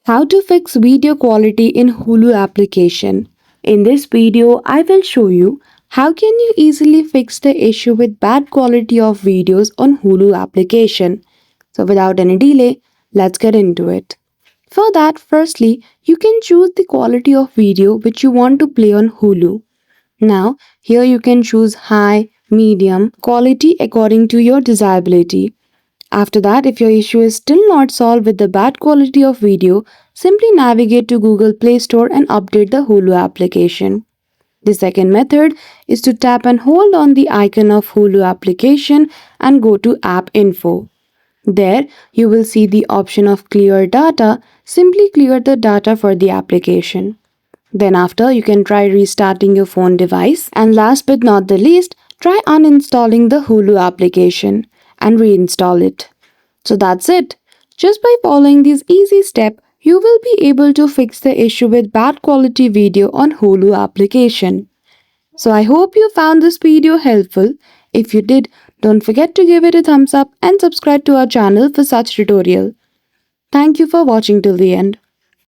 How to fix video quality in Hulu application. In this video, I will show you how can you easily fix the issue with bad quality of videos on Hulu application. So without any delay, let's get into it. For that, firstly, you can choose the quality of video which you want to play on Hulu. Now, here you can choose high, medium, quality according to your desirability. After that, if your issue is still not solved with the bad quality of video, simply navigate to Google Play Store and update the Hulu application. The second method is to tap and hold on the icon of Hulu application and go to App Info. There, you will see the option of Clear Data. Simply clear the data for the application. Then after, you can try restarting your phone device. And last but not the least, try uninstalling the Hulu application and reinstall it. So that's it. Just by following these easy steps, you will be able to fix the issue with bad quality video on Hulu application. So I hope you found this video helpful. If you did, don't forget to give it a thumbs up and subscribe to our channel for such tutorial. Thank you for watching till the end.